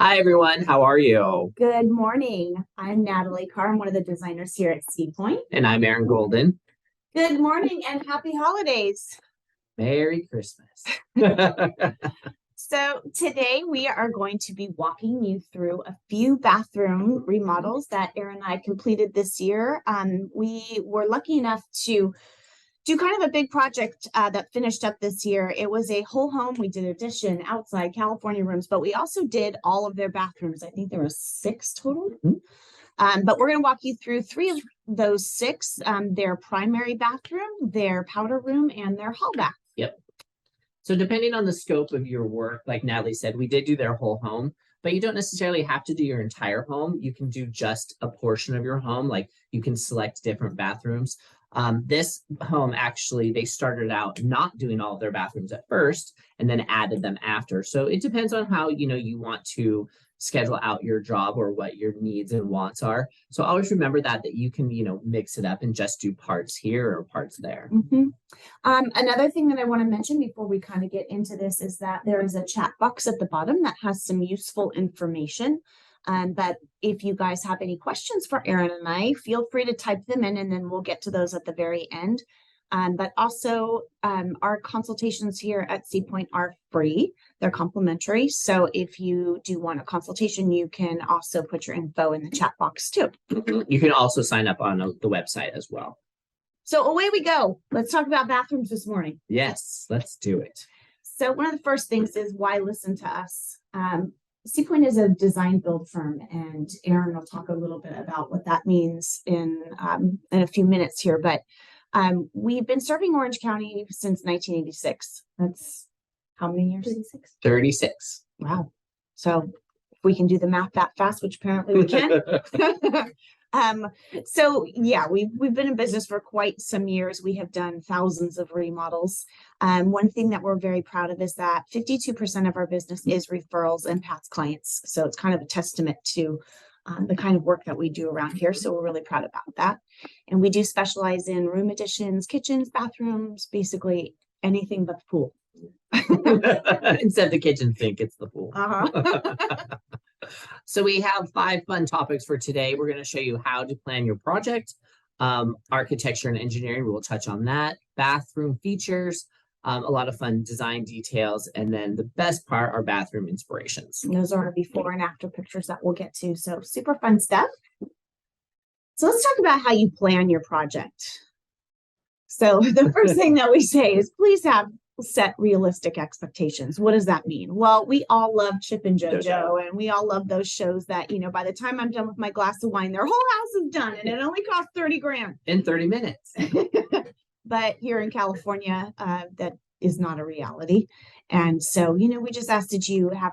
Hi, everyone. How are you? Good morning. I'm Natalie Carr. I'm one of the designers here at C Point. And I'm Aaron Golden. Good morning and happy holidays. Merry Christmas. So today we are going to be walking you through a few bathroom remodels that Aaron and I completed this year. We were lucky enough to do kind of a big project that finished up this year. It was a whole home. We did addition, outside, California rooms, but we also did all of their bathrooms. I think there were 6 total. But we're going to walk you through 3 of those 6, their primary bathroom, their powder room, and their hall bath. Yep. So depending on the scope of your work, like Natalie said, we did do their whole home, but you don't necessarily have to do your entire home. You can do just a portion of your home. Like you can select different bathrooms. This home, actually, they started out not doing all of their bathrooms at first and then added them after. So it depends on how, you want to schedule out your job or what your needs and wants are. So always remember that you can, mix it up and just do parts here or parts there. Another thing that I want to mention before we kind of get into this is that there is a chat box at the bottom that has some useful information. But if you guys have any questions for Aaron and I, feel free to type them in and then we'll get to those at the very end. But also our consultations here at C Point are free. They're complimentary. So if you do want a consultation, you can also put your info in the chat box too. You can also sign up on the website as well. So away we go. Let's talk about bathrooms this morning. Yes, let's do it. So one of the first things is why listen to us? C Point is a design build firm, and Aaron will talk a little bit about what that means in a few minutes here. But we've been serving Orange County since 1986. That's how many years? 36. 36. Wow. So if we can do the math that fast, which apparently we can. So yeah, we've been in business for quite some years. We have done thousands of remodels. One thing that we're very proud of is that 52% of our business is referrals and past clients. So it's kind of a testament to the kind of work that we do around here. So we're really proud about that. And we do specialize in room additions, kitchens, bathrooms, basically anything but the pool. Instead of the kitchen sink, it's the pool. So we have 5 fun topics for today. We're going to show you how to plan your project, architecture and engineering. We'll touch on that, bathroom features, a lot of fun design details, and then the best part, our bathroom inspirations. And those are our before and after pictures that we'll get to. So super fun stuff. So let's talk about how you plan your project. So the first thing that we say is please set realistic expectations. What does that mean? Well, we all love Chip and JoJo, and we all love those shows that, by the time I'm done with my glass of wine, their whole house is done and it only costs 30 grand. In 30 minutes. But here in California, that is not a reality. And so, we just ask that you have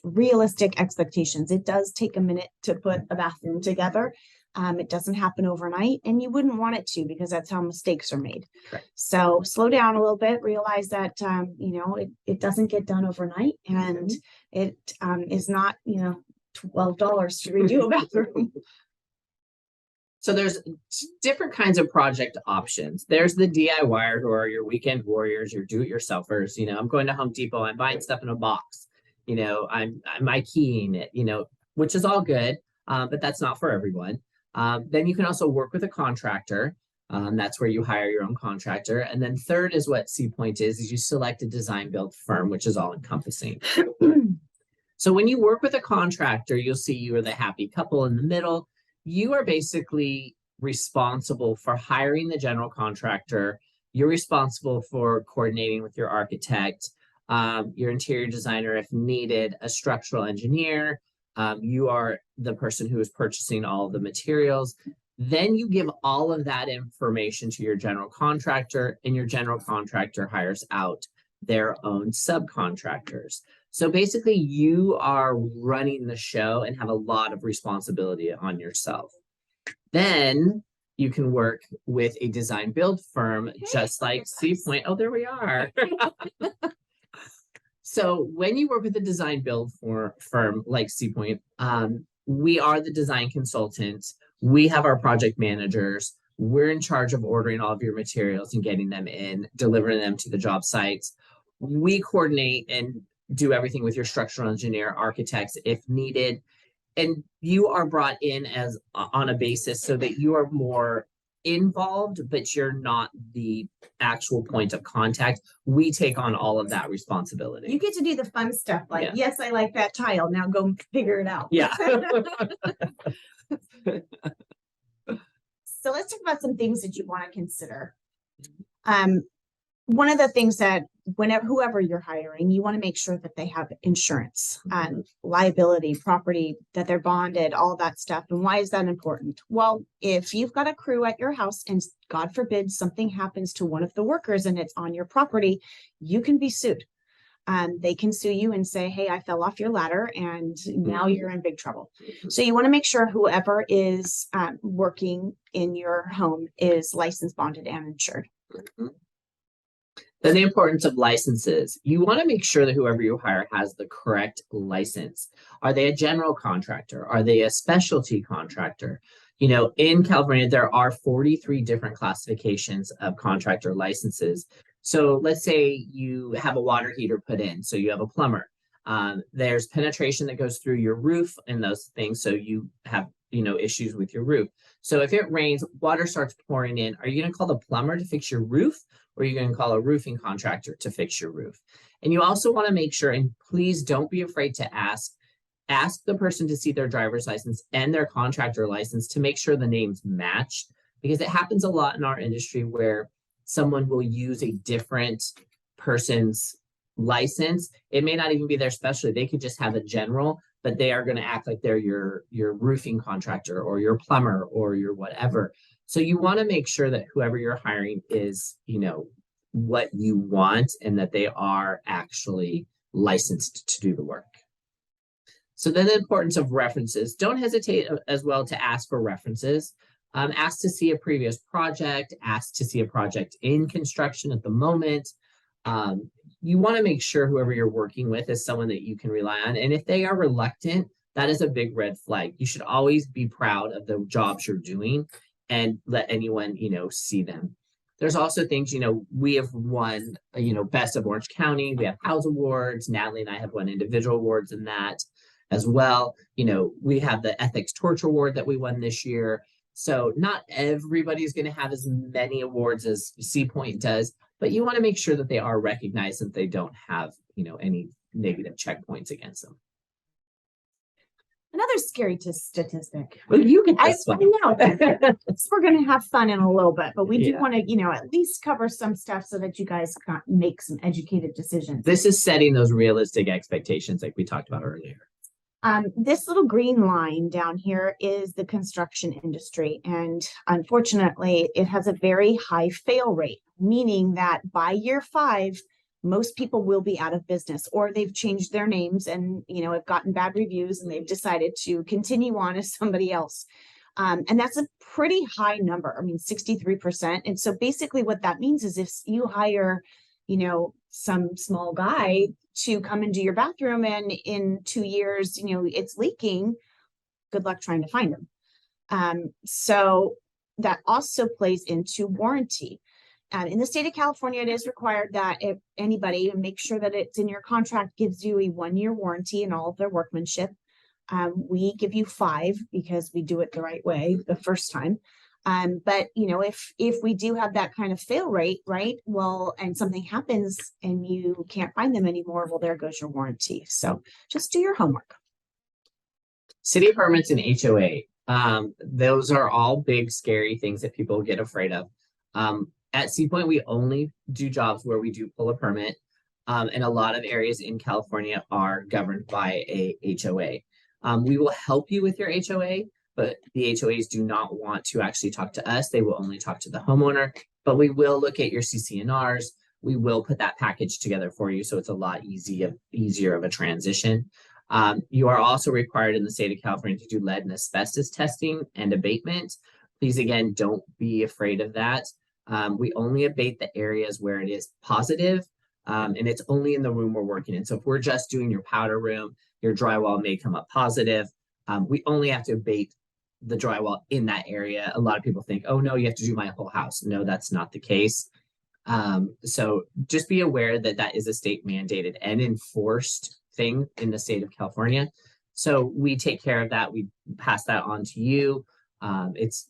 realistic expectations. It does take a minute to put a bathroom together. It doesn't happen overnight, and you wouldn't want it to because that's how mistakes are made. Correct. So slow down a little bit, realize that, it doesn't get done overnight, and it is not, $12 to redo a bathroom. So there's different kinds of project options. There's the DIYers or your weekend warriors, your do-it-yourselfers. I'm going to Home Depot, I'm buying stuff in a box. I'm IKEAing it, which is all good, but that's not for everyone. Then you can also work with a contractor. That's where you hire your own contractor. And then third is what C Point is you select a design build firm, which is all encompassing. So when you work with a contractor, you'll see you are the happy couple in the middle. You are basically responsible for hiring the general contractor. You're responsible for coordinating with your architect, your interior designer if needed, a structural engineer. You are the person who is purchasing all of the materials. Then you give all of that information to your general contractor, and your general contractor hires out their own subcontractors. So basically, you are running the show and have a lot of responsibility on yourself. Then you can work with a design build firm, just like C Point. Oh, there we are. So when you work with a design build firm like C Point, we are the design consultants. We have our project managers. We're in charge of ordering all of your materials and getting them in, delivering them to the job sites. We coordinate and do everything with your structural engineer, architects if needed. And you are brought in as on a basis so that you are more involved, but you're not the actual point of contact. We take on all of that responsibility. You get to do the fun stuff like, Yeah. yes, I like that tile. Now go figure it out. Yeah. So let's talk about some things that you want to consider. One of the things that whoever you're hiring, you want to make sure that they have insurance, liability, property, that they're bonded, all that stuff. And why is that important? Well, if you've got a crew at your house and God forbid something happens to one of the workers and it's on your property, you can be sued. They can sue you and say, hey, I fell off your ladder and now you're in big trouble. So you want to make sure whoever is working in your home is licensed, bonded, and insured. Then the importance of licenses. You want to make sure that whoever you hire has the correct license. Are they a general contractor? Are they a specialty contractor? You know, in California, there are 43 different classifications of contractor licenses. So let's say you have a water heater put in, so you have a plumber. There's penetration that goes through your roof and those things, so you have, you know, issues with your roof. So if it rains, water starts pouring in, are you going to call the plumber to fix your roof, or are you going to call a roofing contractor to fix your roof? And you also want to make sure, and please don't be afraid to ask the person to see their driver's license and their contractor license to make sure the names match, because it happens a lot in our industry where someone will use a different person's license. It may not even be their specialty. They could just have a general, but they are going to act like they're your roofing contractor or your plumber or your whatever. So you want to make sure that whoever you're hiring is, you know, what you want and that they are actually licensed to do the work. So then the importance of references. Don't hesitate as well to ask for references. Ask to see a previous project, ask to see a project in construction at the moment. You want to make sure whoever you're working with is someone that you can rely on. And if they are reluctant, that is a big red flag. You should always be proud of the jobs you're doing and let anyone, you know, see them. There's also things, you know, we have won, you know, Best of Orange County. We have house awards. Natalie and I have won individual awards in that as well. You know, we have the Ethics Torch Award that we won this year. So not everybody's going to have as many awards as C Point does, but you want to make sure that they are recognized and they don't have, you know, any negative checkpoints against them. Another scary statistic. Well, you get this one. I know. We're going to have fun in a little bit, but we do Yeah. want to, you know, at least cover some stuff so that you guys can make some educated decisions. This is setting those realistic expectations like we talked about earlier. This little green line down here is the construction industry. And unfortunately, it has a very high fail rate, meaning that by year 5, most people will be out of business, or they've changed their names and, you know, have gotten bad reviews and they've decided to continue on as somebody else. And that's a pretty high number. I mean, 63%. And so basically what that means is if you hire, you know, some small guy to come into your bathroom and in 2 years, you know, it's leaking, good luck trying to find them. So that also plays into warranty. In the state of California, it is required that if anybody, make sure that it's in your contract, gives you a 1-year warranty in all of their workmanship. We give you 5 because we do it the right way the first time. But you know, if we do have that kind of fail rate, right? Well, and something happens and you can't find them anymore, well, there goes your warranty. So just do your homework. City permits and HOA. Those are all big, scary things that people get afraid of. At C Point, we only do jobs where we do pull a permit. And a lot of areas in California are governed by a HOA. We will help you with your HOA, but the HOAs do not want to actually talk to us. They will only talk to the homeowner, but we will look at your CC&Rs. We will put that package together for you, so it's a lot easier of a transition. You are also required in the state of California to do lead and asbestos testing and abatement. Please, again, don't be afraid of that. We only abate the areas where it is positive, and it's only in the room we're working in. So if we're just doing your powder room, your drywall may come up positive. We only have to abate the drywall in that area. A lot of people think, oh no, you have to do my whole house. No, that's not the case. So just be aware that that is a state mandated and enforced thing in the state of California. So we take care of that. We pass that on to you. It's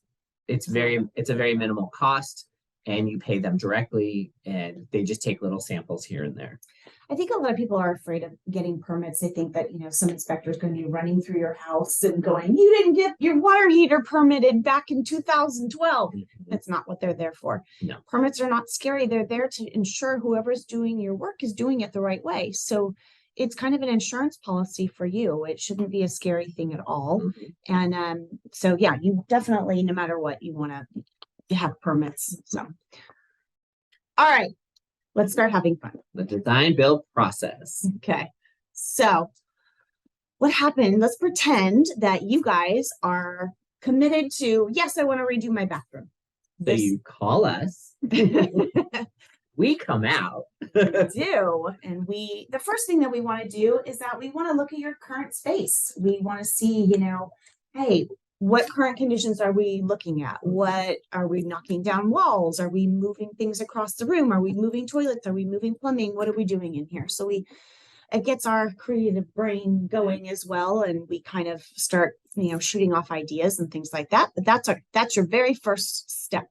a very minimal cost, and you pay them directly, and they just take little samples here and there. I think a lot of people are afraid of getting permits. They think that, some inspector is going to be running through your house and going, you didn't get your water heater permitted back in 2012. That's not what they're there for. No. Permits are not scary. They're there to ensure whoever's doing your work is doing it the right way. So it's kind of an insurance policy for you. It shouldn't be a scary thing at all. And so, yeah, you definitely, no matter what, you want to have permits. So, all right. Let's start having fun. The design build process. Okay. So what happened? Let's pretend that you guys are committed to, yes, I want to redo my bathroom. So you call us. We come out. do. And the first thing that we want to do is that we want to look at your current space. We want to see, hey, what current conditions are we looking at? What are we knocking down walls? Are we moving things across the room? Are we moving toilets? Are we moving plumbing? What are we doing in here? So it gets our creative brain going as well. And we kind of start, shooting off ideas and things like that. But that's your very first step.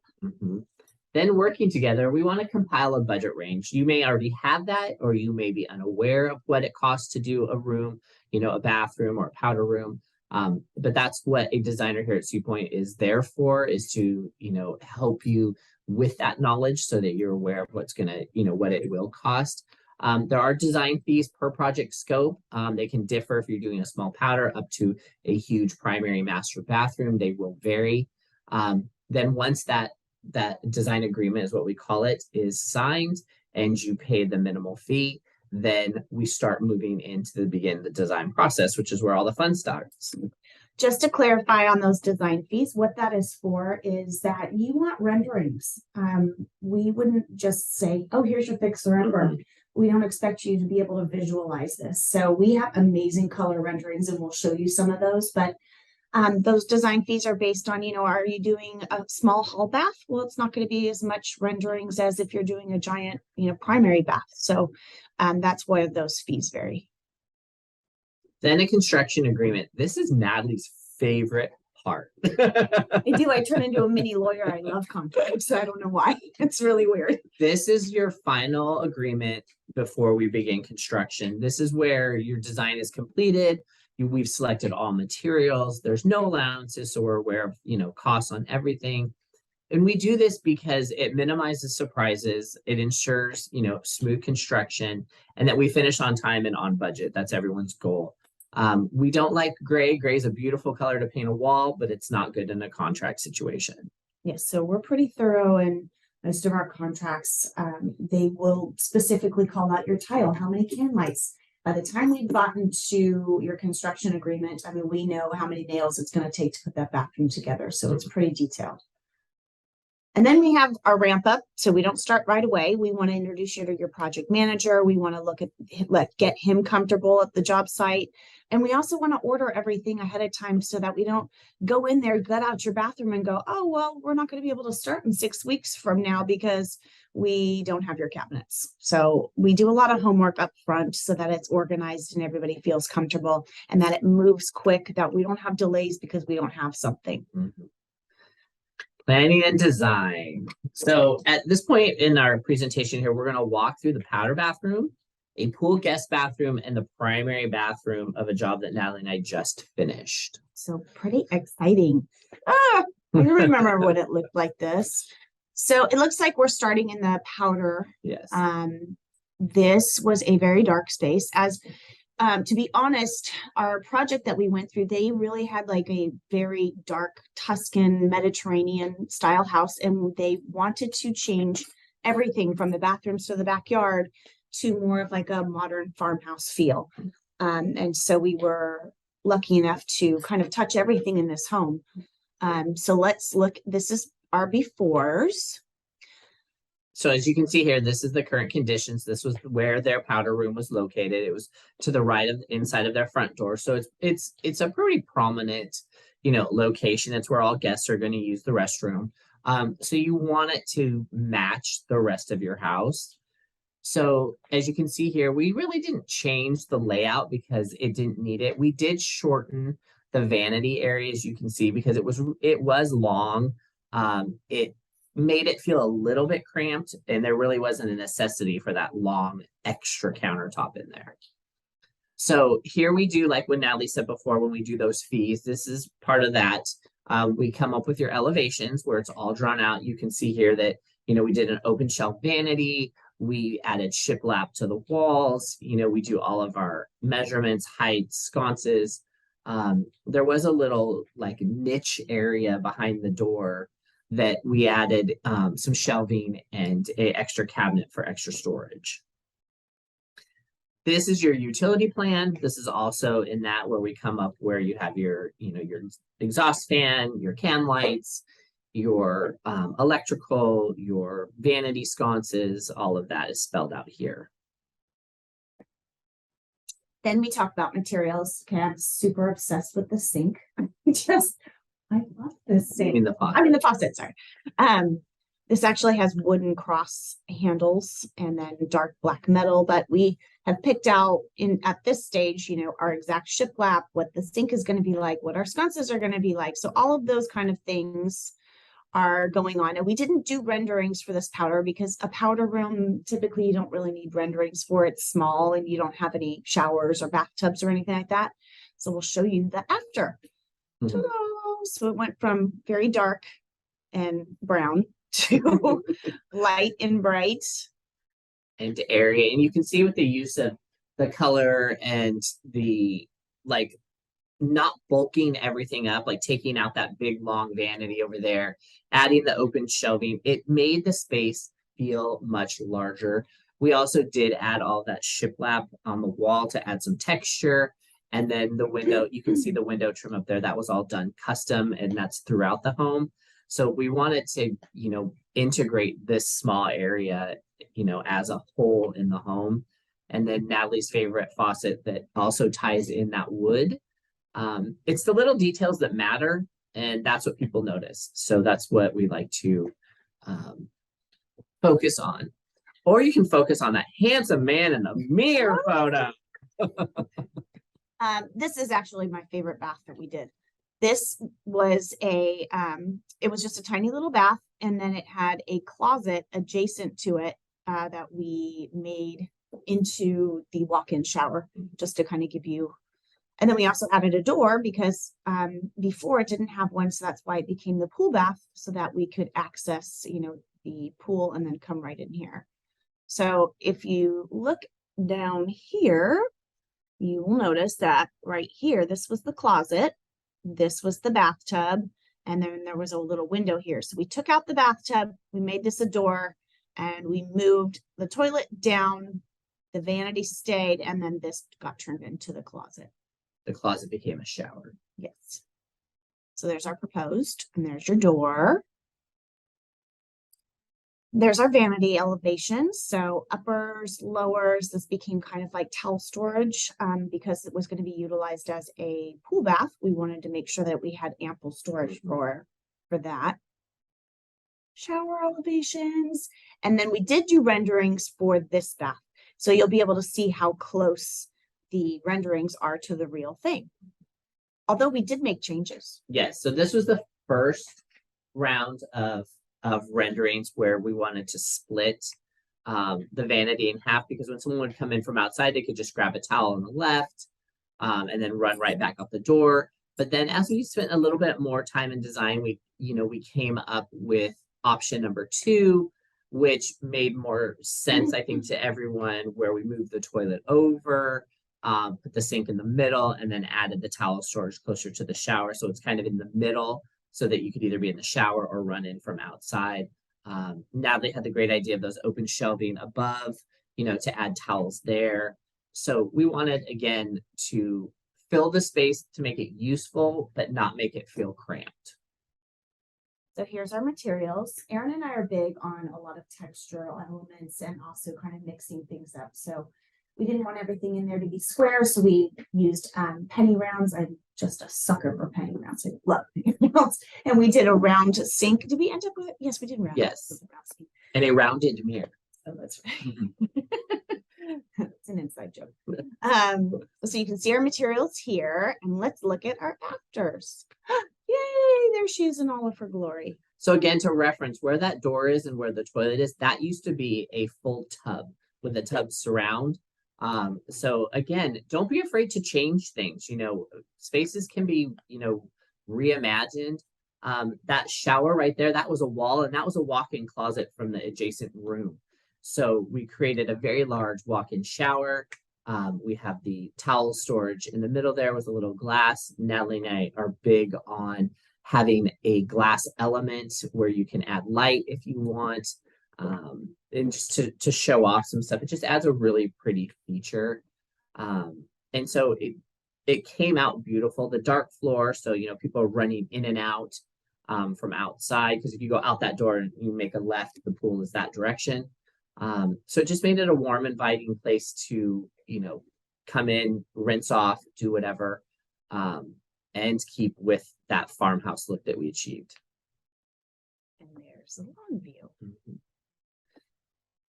Then working together, we want to compile a budget range. You may already have that, or you may be unaware of what it costs to do a room, a bathroom or a powder room. But that's what a designer here at Point is there for, is to, help you with that knowledge so that you're aware of what's going to, what it will cost. There are design fees per project scope. They can differ if you're doing a small powder up to a huge primary master bathroom. They will vary. Then once that design agreement is what we call it is signed and you pay the minimal fee, then we start moving into the design process, which is where all the fun starts. Just to clarify on those design fees, what that is for is that you want renderings. We wouldn't just say, oh, here's your fixer upper. We don't expect you to be able to visualize this. So we have amazing color renderings and we'll show you some of those, but those design fees are based on, are you doing a small hall bath? Well, it's not going to be as much renderings as if you're doing a giant, primary bath. So that's where those fees vary. Then a construction agreement. This is Natalie's favorite part. I do. I turn into a mini lawyer. I love contracts. I don't know why. It's really weird. This is your final agreement before we begin construction. This is where your design is completed. We've selected all materials. There's no allowances, so we're aware of, costs on everything. And we do this because it minimizes surprises. It ensures, smooth construction, and that we finish on time and on budget. That's everyone's goal. We don't like gray. Gray is a beautiful color to paint a wall, but it's not good in a contract situation. Yes, so we're pretty thorough in most of our contracts. They will specifically call out your tile, how many can lights. By the time we've gotten to your construction agreement, we know how many nails it's going to take to put that bathroom together. So it's pretty detailed. And then we have our ramp up. So we don't start right away. We want to introduce you to your project manager. We want to get him comfortable at the job site. And we also want to order everything ahead of time so that we don't go in there, gut out your bathroom and go, oh, well, we're not going to be able to start in 6 weeks from now because we don't have your cabinets. So we do a lot of homework up front so that it's organized and everybody feels comfortable and that it moves quick, that we don't have delays because we don't have something. Planning and design. So at this point in our presentation here, we're going to walk through the powder bathroom, a pool guest bathroom, and the primary bathroom of a job that Natalie and I just finished. So pretty exciting. I remember what it looked like this. So it looks like we're starting in the powder. Yes. This was a very dark space. To be honest, our project that we went through, they really had like a very dark Tuscan Mediterranean style house, and they wanted to change everything from the bathrooms to the backyard to more of like a modern farmhouse feel. And so we were lucky enough to kind of touch everything in this home. So let's look, this is our befores. So as you can see here, this is the current conditions. This was where their powder room was located. It was to the right of the inside of their front door. So it's a pretty prominent, location. It's where all guests are going to use the restroom. So you want it to match the rest of your house. So as you can see here, we really didn't change the layout because it didn't need it. We did shorten the vanity area, as you can see, because it was long. It made it feel a little bit cramped, and there really wasn't a necessity for that long extra countertop in there. So here we do, like when Natalie said before, when we do those fees, this is part of that. We come up with your elevations where it's all drawn out. You can see here that, we did an open shelf vanity. We added shiplap to the walls. We do all of our measurements, heights, sconces. There was a little like niche area behind the door that we added some shelving and an extra cabinet for extra storage. This is your utility plan. This is also in that where we come up where you have your, your exhaust fan, your can lights, your electrical, your vanity sconces, all of that is spelled out here. Then we talk about materials. Okay, I'm super obsessed with the sink. I love this sink. The faucet, sorry. This actually has wooden cross handles and then dark black metal, but we have picked out at this stage, our exact shiplap, what the sink is going to be like, what our sconces are going to be like. So all of those kind of things are going on. And we didn't do renderings for this powder because a powder room, typically you don't really need renderings for. It's small and you don't have any showers or bathtubs or anything like that. So we'll show you the after. Mm-hmm. So it went from very dark and brown to light and bright. And airy. And you can see with the use of the color and the not bulking everything up, like taking out that big long vanity over there, adding the open shelving, it made the space feel much larger. We also did add all that shiplap on the wall to add some texture. And then the window, you can see the window trim up there, that was all done custom, and that's throughout the home. So we wanted to, integrate this small area, as a whole in the home. And then Natalie's favorite faucet that also ties in that wood. It's the little details that matter, and that's what people notice. So that's what we like to focus on. Or you can focus on that handsome man in the mirror photo. This is actually my favorite bath that we did. This was it was just a tiny little bath, and then it had a closet adjacent to it that we made into the walk-in shower, just to kind of give you. And then we also added a door because before it didn't have one, so that's why it became the pool bath, so that we could access, the pool and then come right in here. So if you look down here, you will notice that right here, this was the closet, this was the bathtub, and then there was a little window here. So we took out the bathtub, we made this a door, and we moved the toilet down, the vanity stayed, and then this got turned into the closet. The closet became a shower. Yes. So there's our proposed, and there's your door. There's our vanity elevations. So uppers, lowers, this became kind of like towel storage because it was going to be utilized as a pool bath. We wanted to make sure that we had ample storage for that. Shower elevations. And then we did do renderings for this bath. So you'll be able to see how close the renderings are to the real thing. Although we did make changes. Yes. So this was the first round of renderings where we wanted to split the vanity in half, because when someone would come in from outside, they could just grab a towel on the left and then run right back out the door. But then as we spent a little bit more time in design, we came up with option number 2, which made more sense, I think, to everyone, where we moved the toilet over, put the sink in the middle, and then added the towel storage closer to the shower. So it's kind of in the middle, so that you could either be in the shower or run in from outside. Natalie had the great idea of those open shelving above, to add towels there. So we wanted, again, to fill the space to make it useful, but not make it feel cramped. So here's our materials. Aaron and I are big on a lot of textural elements and also kind of mixing things up. So we didn't want everything in there to be square, so we used penny rounds. I just a sucker for penny rounds. I love penny rounds. And we did a round sink. Did we end up with it? Yes, we did round. Yes. With a round sink. And a rounded mirror. Oh, that's right. It's an inside joke. So you can see our materials here, and let's look at our afters. Yay, there she is in all of her glory. So again, to reference where that door is and where the toilet is, that used to be a full tub with a tub surround. So again, don't be afraid to change things. You know, spaces can be, you know, reimagined. That shower right there, that was a wall, and that was a walk-in closet from the adjacent room. So we created a very large walk-in shower. We have the towel storage in the middle there with a little glass. Natalie and I are big on having a glass element where you can add light if you want. And just to show off some stuff, it just adds a really pretty feature. And so it came out beautiful. The dark floor, so you know, people are running in and out from outside, because if you go out that door and you make a left, the pool is that direction. So it just made it a warm, inviting place to, you know, come in, rinse off, do whatever, and keep with that farmhouse look that we achieved. And there's a lawn view.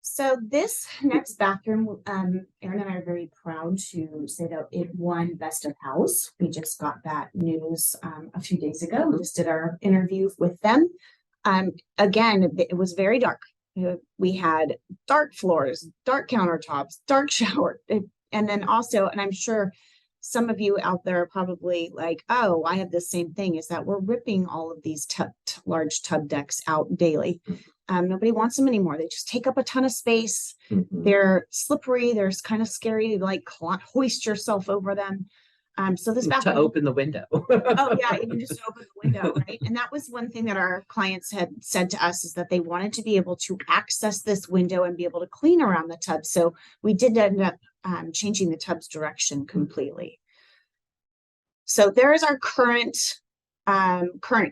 So this next bathroom, Aaron and I are very proud to say that it won Best of House. We just got that news a few days ago. We just did our interview with them. Again, it was very dark. We had dark floors, dark countertops, dark shower, and then also, and I'm sure some of you out there are probably like, oh, I have the same thing, is that we're ripping all of these large tub decks out daily. Nobody wants them anymore. They just take up a ton of space. They're slippery. They're kind of scary to like hoist yourself over them. So this bathroom, to open the window. Oh yeah, you can just open the window, right? And that was one thing that our clients had said to us, is that they wanted to be able to access this window and be able to clean around the tub. So we did end up changing the tub's direction completely. So there is our current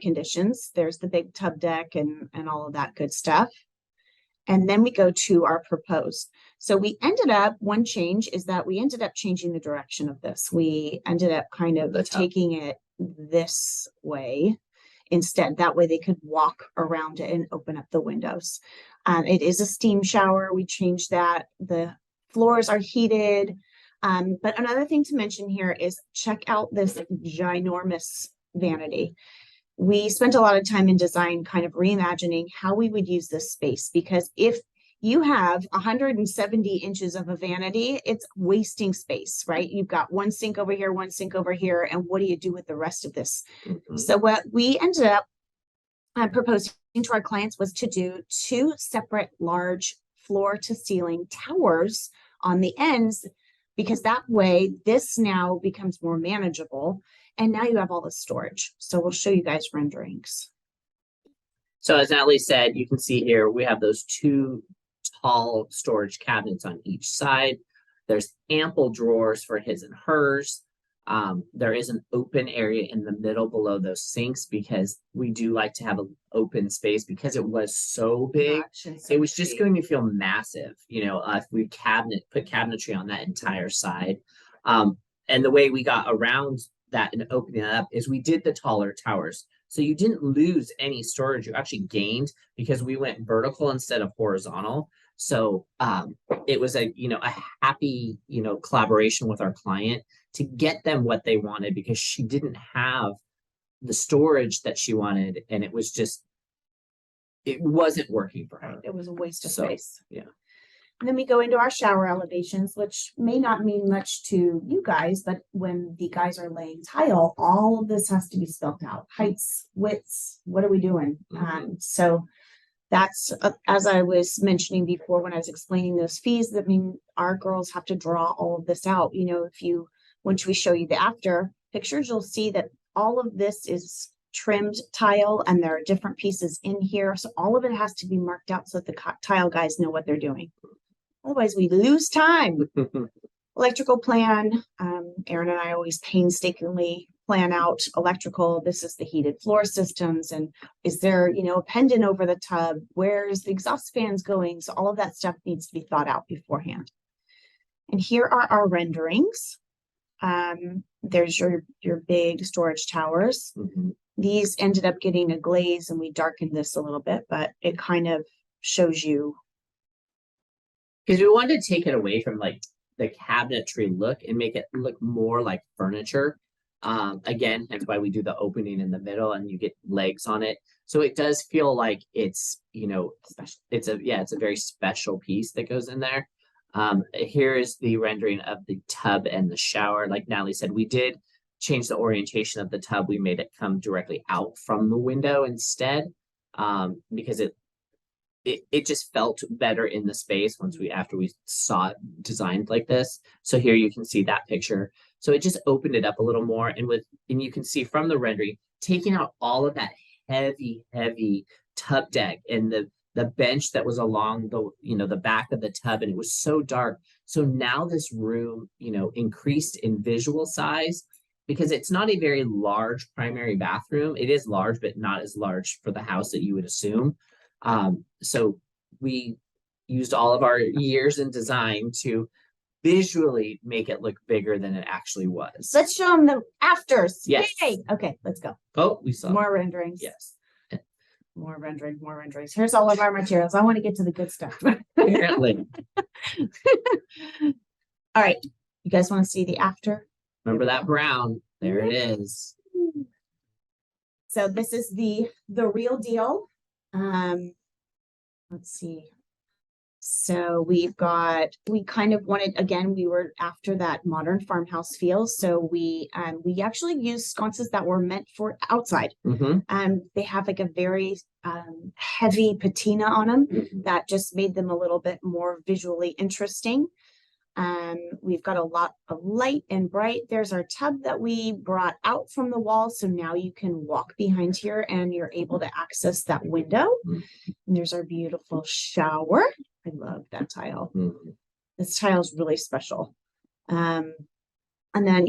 conditions. There's the big tub deck and all of that good stuff. And then we go to our proposed. So we ended up, one change is that we ended up changing the direction of this. We ended up kind of taking it this way instead. That way they could walk around it and open up the windows. It is a steam shower. We changed that. The floors are heated. But another thing to mention here is check out this ginormous vanity. We spent a lot of time in design kind of reimagining how we would use this space, because if you have 170 inches of a vanity, it's wasting space, right? You've got one sink over here, one sink over here, and what do you do with the rest of this? So what we ended up proposing to our clients was to do 2 separate large floor to ceiling towers on the ends, because that way this now becomes more manageable. And now you have all the storage. So we'll show you guys renderings. So as Natalie said, you can see here, we have those 2 tall storage cabinets on each side. There's ample drawers for his and hers. There is an open area in the middle below those sinks, because we do like to have an open space, because it was so big. It was just going to feel massive, you know, if we put cabinetry on that entire side. And the way we got around that and opening it up is we did the taller towers. So you didn't lose any storage, you actually gained, because we went vertical instead of horizontal. So it was a happy, collaboration with our client to get them what they wanted, because she didn't have the storage that she wanted, and it wasn't working for her. It was a waste of space. Yeah. And then we go into our shower elevations, which may not mean much to you guys, but when the guys are laying tile, all of this has to be spelled out. Heights, widths, what are we doing? So that's, as I was mentioning before, when I was explaining those fees, that mean our girls have to draw all of this out. Once we show you the after pictures, you'll see that all of this is trimmed tile, and there are different pieces in here. So all of it has to be marked out so that the tile guys know what they're doing. Otherwise, we lose time. Electrical plan. Aaron and I always painstakingly plan out electrical. This is the heated floor systems. And is there, a pendant over the tub? Where's the exhaust fans going? So all of that stuff needs to be thought out beforehand. And here are our renderings. There's your big storage towers. Mhm. These ended up getting a glaze and we darkened this a little bit, but it kind of shows you. Because we wanted to take it away from like the cabinetry look and make it look more like furniture. Again, that's why we do the opening in the middle and you get legs on it. So it does feel like it's, you know, it's a very special piece that goes in there. Here is the rendering of the tub and the shower. Like Natalie said, we did change the orientation of the tub. We made it come directly out from the window instead, because it just felt better in the space after we saw it designed like this. So here you can see that picture. So it just opened it up a little more, and you can see from the rendering, taking out all of that heavy tub deck and the bench that was along the back of the tub, and it was so dark. So now this room, increased in visual size because it's not a very large primary bathroom. It is large, but not as large for the house that you would assume. So we used all of our years in design to visually make it look bigger than it actually was. Let's show them the afters. Yes. Yay! Okay, let's go. Oh, we saw more renderings. Yes. More renderings. Here's all of our materials. I want to get to the good stuff. Apparently. All right. You guys want to see the after? Remember that brown? There it is. So this is the real deal. Let's see. So we kind of wanted, again, we were after that modern farmhouse feel. So we actually used sconces that were meant for outside. Mm-hmm. They have like a very heavy patina on them that just made them a little bit more visually interesting. We've got a lot of light and bright. There's our tub that we brought out from the wall. So now you can walk behind here and you're able to access that window. And there's our beautiful shower. I love that tile. This tile is really special. And then,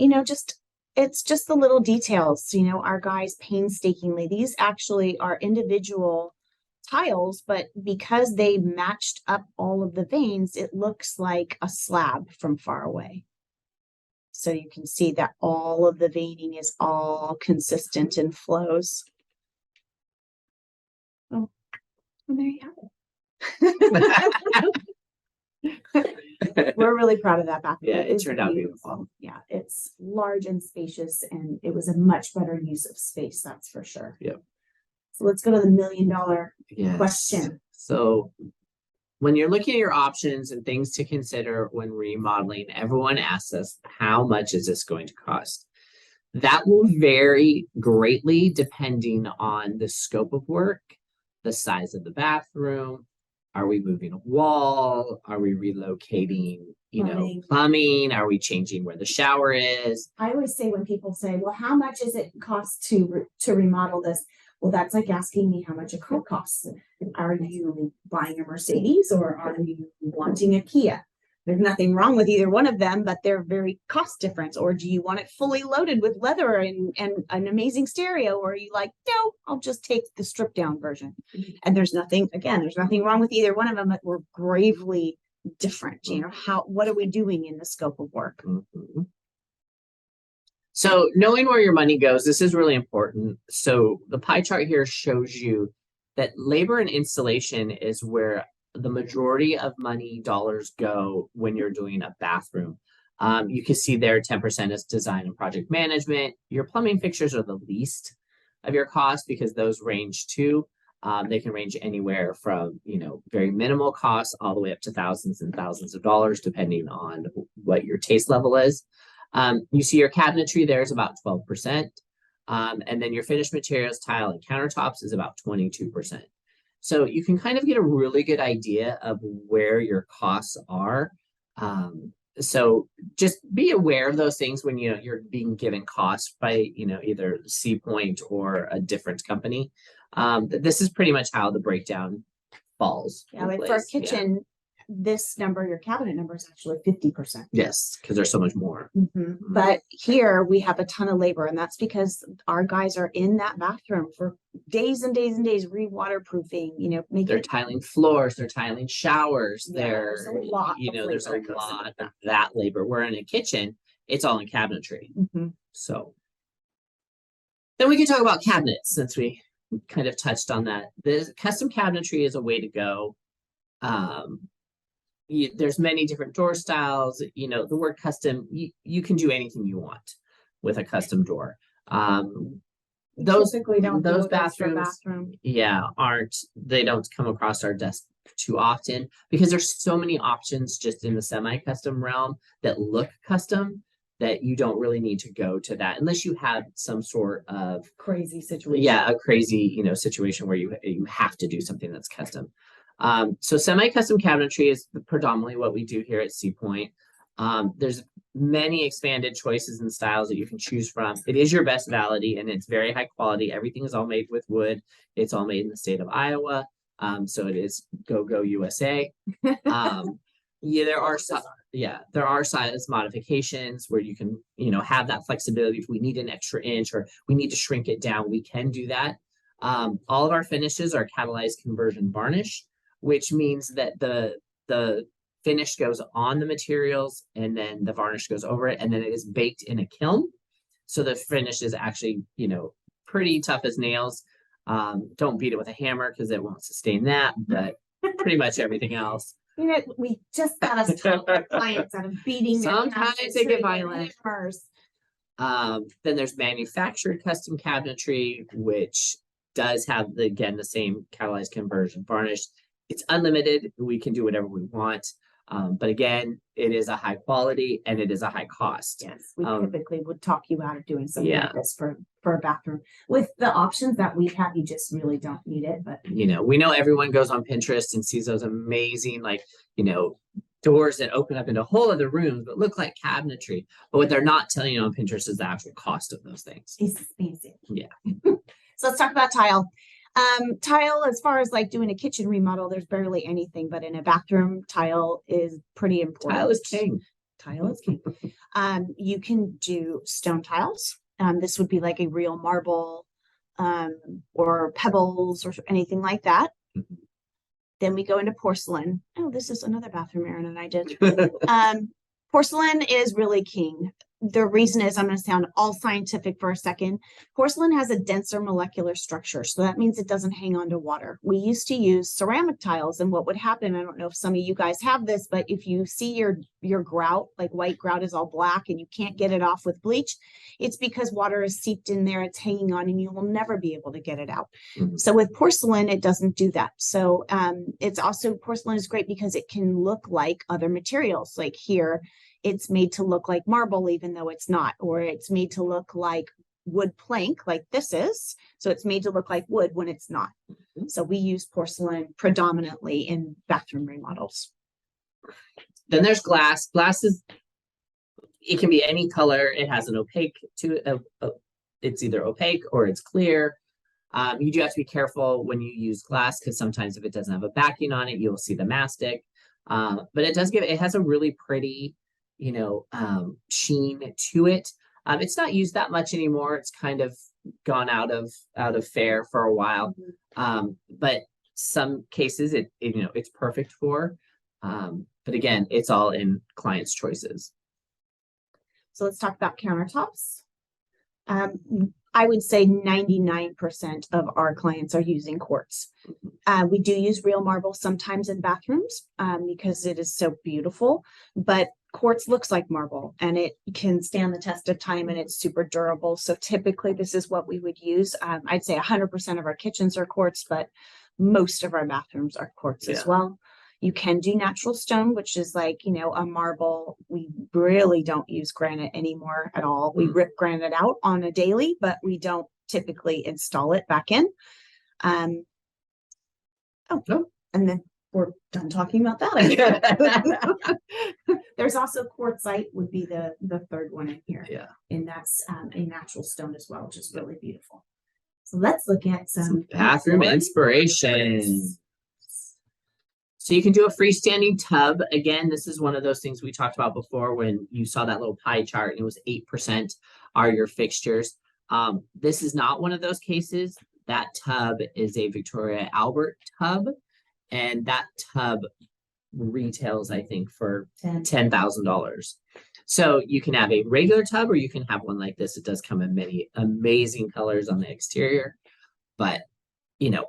it's just the little details, our guys painstakingly, these actually are individual tiles, but because they matched up all of the veins, it looks like a slab from far away. So you can see that all of the veining is all consistent and flows. Oh, well, there you have it. We're really proud of that bathroom. Yeah, it turned out beautiful. Yeah, it's large and spacious, and it was a much better use of space, that's for sure. Yeah. So let's go to the $1 million question. So when you're looking at your options and things to consider when remodeling, everyone asks us, how much is this going to cost? That will vary greatly depending on the scope of work, the size of the bathroom. Are we moving a wall? Are we relocating, plumbing? Are we changing where the shower is? I always say when people say, well, how much does it cost to remodel this? Well, that's like asking me how much a car costs. Are you buying a Mercedes or are you wanting a Kia? There's nothing wrong with either one of them, but they're very cost different. Or do you want it fully loaded with leather and an amazing stereo? Or are you like, no, I'll just take the stripped down version. And there's nothing wrong with either one of them, but we're gravely different. What are we doing in the scope of work? So knowing where your money goes, this is really important. So the pie chart here shows you that labor and installation is where the majority of money dollars go when you're doing a bathroom. You can see there 10% is design and project management. Your plumbing fixtures are the least of your cost because those range too. They can range anywhere from, very minimal costs all the way up to thousands and thousands of dollars, depending on what your taste level is. You see your cabinetry there is about 12%. And then your finished materials, tile, and countertops is about 22%. So you can kind of get a really good idea of where your costs are. So just be aware of those things when you're being given costs by either C Point or a different company. This is pretty much how the breakdown falls. Yeah, like for a kitchen, this number, your cabinet number, is actually 50%. Yes, because there's so much more. But here we have a ton of labor, and that's because our guys are in that bathroom for days and days and days, re-waterproofing, they're tiling floors, they're tiling showers, there's a lot of that labor. Where in a kitchen, it's all in cabinetry. Mhm. So then we can talk about cabinets since we kind of touched on that. The custom cabinetry is a way to go. There's many different door styles. You know, the word custom, you can do anything you want with a custom door. Those typically don't do those an extra bathrooms, yeah, they don't come across our desk too often because there's so many options just in the semi-custom realm that look custom that you don't really need to go to that unless you have some sort of crazy situation. Yeah, a crazy, situation where you have to do something that's custom. So semi-custom cabinetry is predominantly what we do here at Sea Point. There's many expanded choices and styles that you can choose from. It is your best Vality and it's very high quality. Everything is all made with wood. It's all made in the state of Iowa. So it is go USA. Yeah, there are size modifications where you can, have that flexibility. If we need an extra inch or we need to shrink it down, we can do that. All of our finishes are catalyzed conversion varnish, which means that the finish goes on the materials and then the varnish goes over it and then it is baked in a kiln. So the finish is actually, pretty tough as nails. Don't beat it with a hammer because it won't sustain that, but pretty much everything else. We just got us tell our clients out of beating their Sometimes they get cabinetry violent. hammers. Then there's manufactured custom cabinetry, which does have the same catalyzed conversion varnish. It's unlimited. We can do whatever we want. But again, it is a high quality and it is a high cost. Yes, we typically would talk you out of doing something like this for a bathroom. With the options that we have, you just really don't need it. But we know everyone goes on Pinterest and sees those amazing, doors that open up into whole other rooms but look like cabinetry. But what they're not telling you on Pinterest is the actual cost of those things. It's expensive. Yeah. So let's talk about tile. Tile, as far as like doing a kitchen remodel, there's barely anything, but in a bathroom, tile is pretty important. Tile is king. Tile is king. You can do stone tiles. This would be like a real marble, or pebbles or anything like that. Mm-hmm. Then we go into porcelain. Oh, this is another bathroom Aaron and I did. Porcelain is really king. The reason is, I'm going to sound all scientific for a second. Porcelain has a denser molecular structure, so that means it doesn't hang on to water. We used to use ceramic tiles, and what would happen, I don't know if some of you guys have this, but if you see your grout, like white grout is all black and you can't get it off with bleach, it's because water is seeped in there, it's hanging on, and you will never be able to get it out. Mm-hmm. So with porcelain, it doesn't do that. So it's also, porcelain is great because it can look like other materials. Like here, it's made to look like marble, even though it's not, or it's made to look like wood plank, like this is. So it's made to look like wood when it's not. Mm-hmm. So we use porcelain predominantly in bathroom remodels. Then there's glass. Glass it can be any color. It has an opaque it's either opaque or it's clear. You do have to be careful when you use glass because sometimes if it doesn't have a backing on it, you'll see the mastic. But it has a really pretty, sheen to it. It's not used that much anymore. It's kind of gone out of fair for a while. But some cases it's perfect for. But again, it's all in client's choices. So let's talk about countertops. I would say 99% of our clients are using quartz. We do use real marble sometimes in bathrooms because it is so beautiful, but quartz looks like marble and it can stand the test of time and it's super durable. So typically this is what we would use. I'd say 100% of our kitchens are quartz, but most of our bathrooms are quartz as well. You can do natural stone, which is like, a marble. We really don't use granite anymore at all. We rip granite out on a daily, but we don't typically install it back in. And then we're done talking about that. There's also quartzite would be the third one in here. Yeah. And that's a natural stone as well, which is really beautiful. So let's look at some bathroom inspiration. So you can do a freestanding tub. Again, this is one of those things we talked about before when you saw that little pie chart and it was 8% are your fixtures. This is not one of those cases. That tub is a Victoria Albert tub. And that tub retails, I think, for Ten. $10,000. So you can have a regular tub or you can have one like this. It does come in many amazing colors on the exterior, but you know,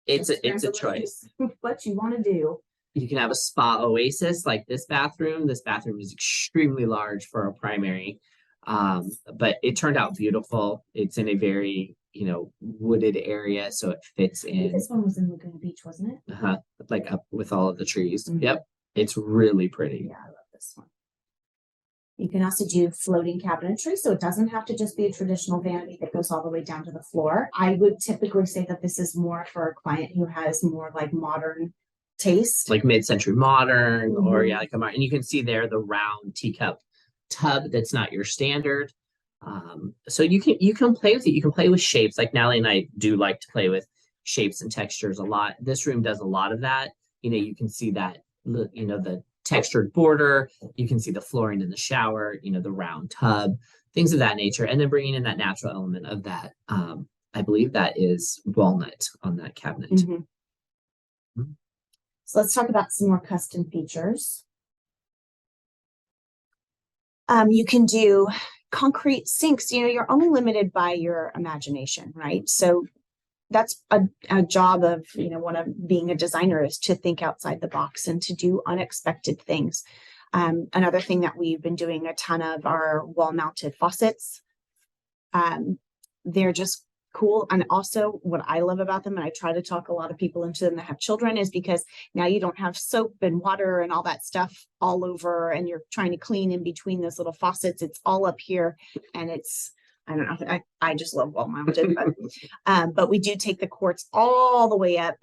it's a choice. What you want to do. You can have a spa oasis like this bathroom. This bathroom is extremely large for a primary, but it turned out beautiful. It's in a very, wooded area, so it fits in. This one was in Laguna Beach, wasn't it? Like up with all of the trees. Mhm. Yep, it's really pretty. Yeah, I love this one. You can also do floating cabinetry, so it doesn't have to just be a traditional vanity that goes all the way down to the floor. I would typically say that this is more for a client who has more like modern taste. Like mid-century modern, or Mhm. yeah, like and you can see there the round teacup tub that's not your standard. So you can play with it. You can play with shapes. Like Natalie and I do like to play with shapes and textures a lot. This room does a lot of that. You can see that, the textured border. You can see the flooring in the shower, the round tub, things of that nature. And then bringing in that natural element of that. I believe that is walnut on that cabinet. Mhm. So let's talk about some more custom features. You can do concrete sinks. You're only limited by your imagination, right? So that's a job of, one of being a designer is to think outside the box and to do unexpected things. Another thing that we've been doing a ton of are wall-mounted faucets. They're just cool. And also what I love about them, and I try to talk a lot of people into them that have children, is because now you don't have soap and water and all that stuff all over and you're trying to clean in between those little faucets. It's all up here and I don't know. I just love wall mounted, but we do take the quartz all the way up.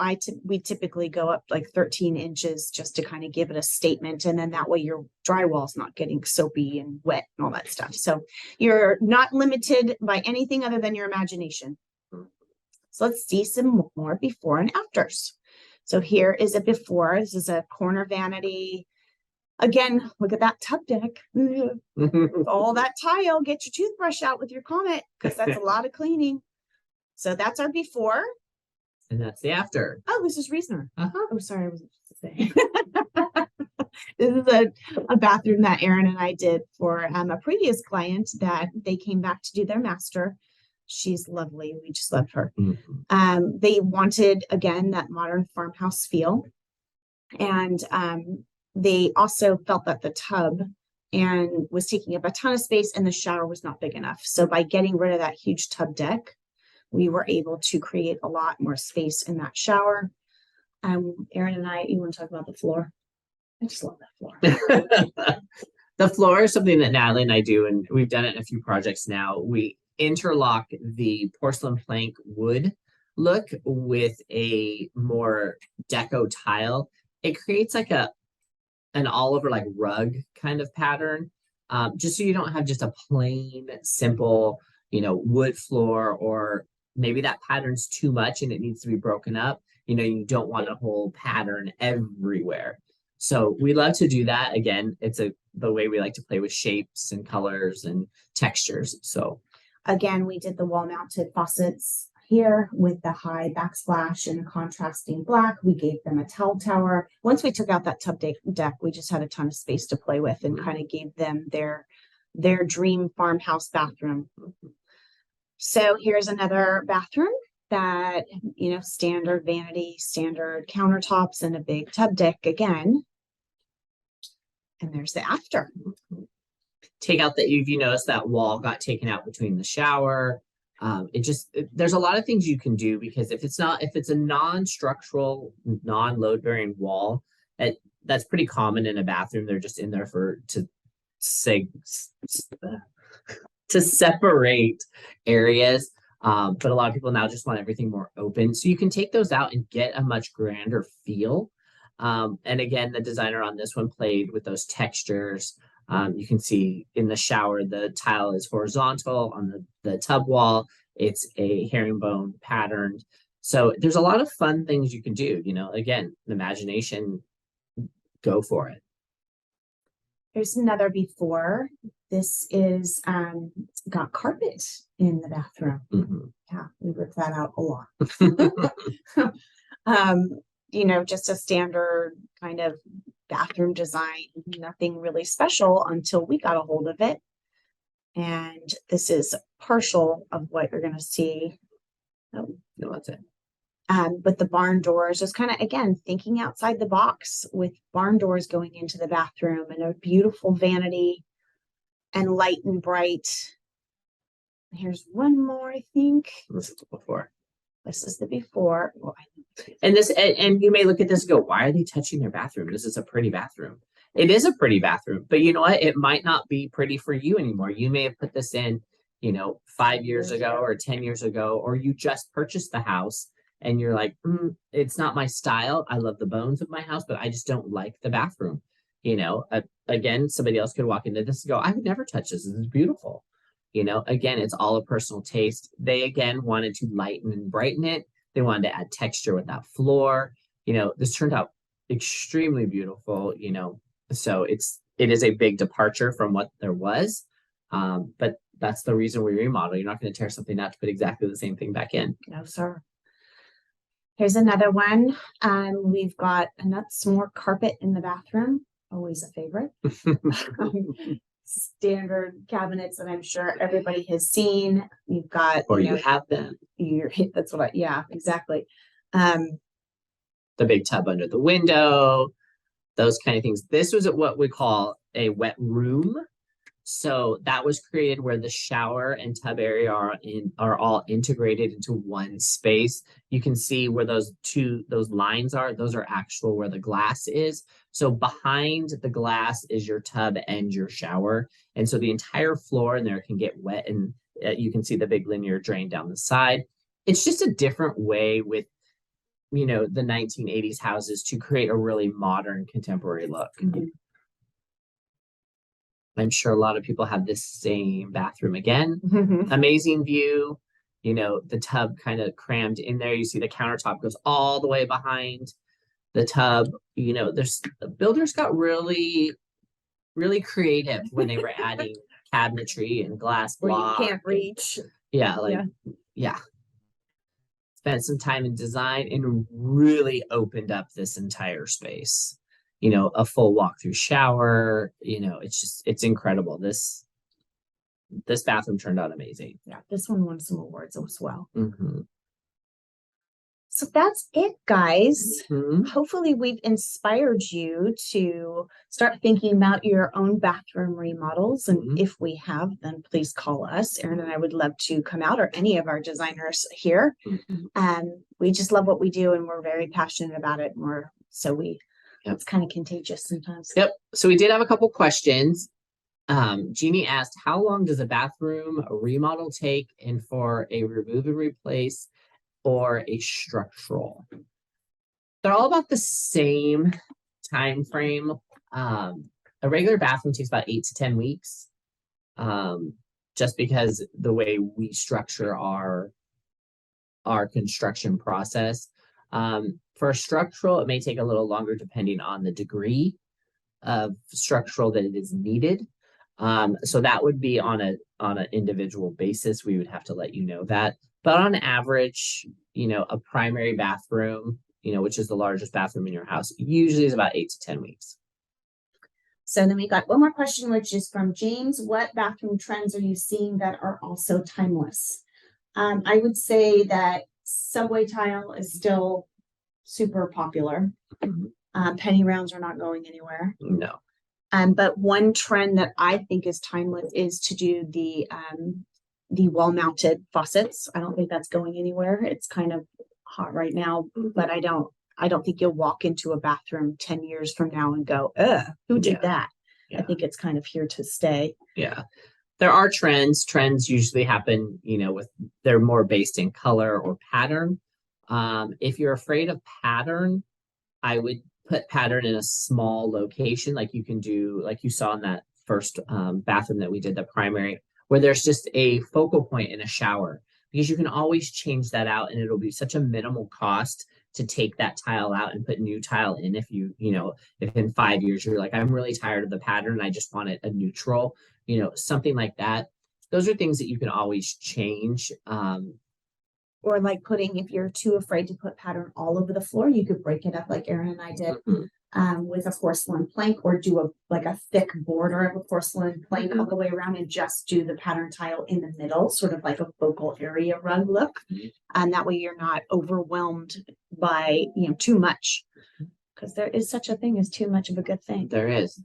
We typically go up like 13 inches just to kind of give it a statement. And then that way your drywall's not getting soapy and wet and all that stuff. So you're not limited by anything other than your imagination. So let's see some more before and afters. So here is a before. This is a corner vanity. Again, look at that tub deck. All that tile, get your toothbrush out with your Comet because that's a lot of cleaning. So that's our before. And that's the after. Oh, this is Reasoner. Oh, sorry, I wasn't supposed to say. This is a bathroom that Aaron and I did for a previous client that they came back to do their master. She's lovely. We just love her. Mm-hmm. They wanted, again, that modern farmhouse feel. And they also felt that the tub and was taking up a ton of space and the shower was not big enough. So by getting rid of that huge tub deck, we were able to create a lot more space in that shower. Aaron and I, you want to talk about the floor? I just love that floor. The floor is something that Natalie and I do, and we've done it in a few projects now. We interlock the porcelain plank wood look with a more deco tile. It creates like an all over like rug kind of pattern, just so you don't have just a plain simple wood floor, or maybe that pattern's too much and it needs to be broken up. You don't want a whole pattern everywhere. So we love to do that. Again, it's the way we like to play with shapes and colors and textures. So again, we did the wall mounted faucets here with the high backsplash and contrasting black. We gave them a towel tower. Once we took out that tub deck, we just had a ton of space to play with and kind of gave them their dream farmhouse bathroom. So here's another bathroom that, standard vanity, standard countertops, and a big tub deck again. And there's the after. Take out that you notice that wall got taken out between the shower. There's a lot of things you can do, because if it's a non-structural, non-load bearing wall, that's pretty common in a bathroom. They're just in there to separate areas. But a lot of people now just want everything more open. So you can take those out and get a much grander feel. And again, the designer on this one played with those textures. You can see in the shower, the tile is horizontal. On the tub wall, it's a herringbone patterned. So there's a lot of fun things you can do. Again, imagination, go for it. There's another before. This is got carpet in the bathroom. Mm-hmm. Yeah, we ripped that out a lot. you know, just a standard kind of bathroom design, nothing really special until we got a hold of it. And this is partial of what you're going to see. Oh, No, that's it. But the barn doors, just kind of, again, thinking outside the box with barn doors going into the bathroom and a beautiful vanity and light and bright. Here's one more, I think. This is before. This is the before. Oh, And this, and you may look at this and go, why are they touching their bathroom? This is a pretty bathroom. It is a pretty bathroom, but you know what? It might not be pretty for you anymore. You may have put this in, you know, 5 years ago or 10 years ago, or you just purchased the house and you're like, it's not my style. I love the bones of my house, but I just don't like the bathroom. You know, again, somebody else could walk into this and go, I would never touch this. This is beautiful. You know, again, it's all a personal taste. They, again, wanted to lighten and brighten it. They wanted to add texture with that floor. You know, this turned out extremely beautiful, you know, so it is a big departure from what there was. But that's the reason we remodel. You're not going to tear something out to put exactly the same thing back in. no, sir. Here's another one. We've got some more carpet in the bathroom. Always a favorite. Standard cabinets that I'm sure everybody has seen. You've got, or you have them. That's what yeah, exactly. The big tub under the window, those kind of things. This was what we call a wet room. So that was created where the shower and tub area are all integrated into one space. You can see where those lines are. Those are actual where the glass is. So behind the glass is your tub and your shower. And so the entire floor in there can get wet, and you can see the big linear drain down the side. It's just a different way with, you know, the 1980s houses to create a really modern contemporary look. Mm-hmm. I'm sure a lot of people have this same bathroom again. Amazing view. You know, the tub kind of crammed in there. You see the countertop goes all the way behind the tub. You know, the builders got really, really creative when they were adding cabinetry and glass block. Where you can't reach. Yeah, yeah. Spent some time in design and really opened up this entire space. You know, a full walk-through shower. You know, it's incredible. This bathroom turned out amazing. Yeah, this one won some awards as well. Mm-hmm. So that's it, guys. Mm-hmm. Hopefully we've inspired you to start thinking about your own bathroom remodels. And if we have, then please call us. Aaron and I would love to come out, or any of our designers here. We just love what we do, and we're very passionate about it. It's kind of contagious sometimes. Yep. So we did have a couple questions. Jeannie asked, how long does a bathroom remodel take, and for a remove and replace or a structural? They're all about the same time frame. A regular bathroom takes about 8 to 10 weeks. Just because the way we structure our construction process. For a structural, it may take a little longer depending on the degree of structural that it is needed. So that would be on an individual basis. We would have to let you know that. But on average, you know, a primary bathroom, you know, which is the largest bathroom in your house, usually is about 8 to 10 weeks. So then we got one more question, which is from James. What bathroom trends are you seeing that are also timeless? I would say that subway tile is still super popular. Penny rounds are not going anywhere. No. But one trend that I think is timeless is to do the wall-mounted faucets. I don't think that's going anywhere. It's kind of hot right now, but I don't think you'll walk into a bathroom 10 years from now and go, who did that? Yeah. I think it's kind of here to stay. Yeah. There are trends. Trends usually happen, you know, they're more based in color or pattern. If you're afraid of pattern, I would put pattern in a small location, like you can do, like you saw in that first bathroom that we did, the primary, where there's just a focal point in a shower, because you can always change that out, and it'll be such a minimal cost to take that tile out and put new tile in. If you know, if in 5 years you're like, I'm really tired of the pattern, I just want it a neutral, you know, something like that. Those are things that you can always change. Or like putting, if you're too afraid to put pattern all over the floor, you could break it up like Aaron and I did. With a porcelain plank, or do a thick border of a porcelain plank all the way around and just do the pattern tile in the middle, sort of like a focal area rug look. And that way you're not overwhelmed by, too much, because there is such a thing as too much of a good thing. There is.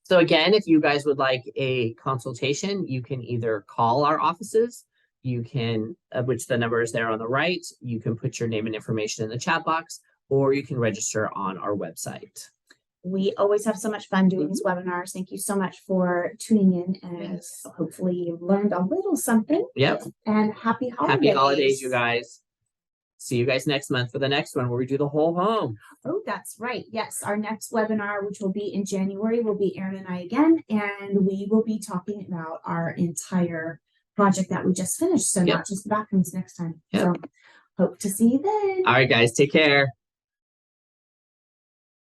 So again, if you guys would like a consultation, you can either call our offices, you can, which the number is there on the right, you can put your name and information in the chat box, or you can register on our website. We always have so much fun doing these webinars. Thank you so much for tuning in, and hopefully you learned a little something. Yep. And happy holidays. Happy holidays, you guys. See you guys next month for the next one where we do the whole home. Oh, that's right. Yes, our next webinar, which will be in January, will be Aaron and I again, and we will be talking about our entire project that we just finished. So not just the bathrooms next time. So hope to see you then. All right, guys, take care.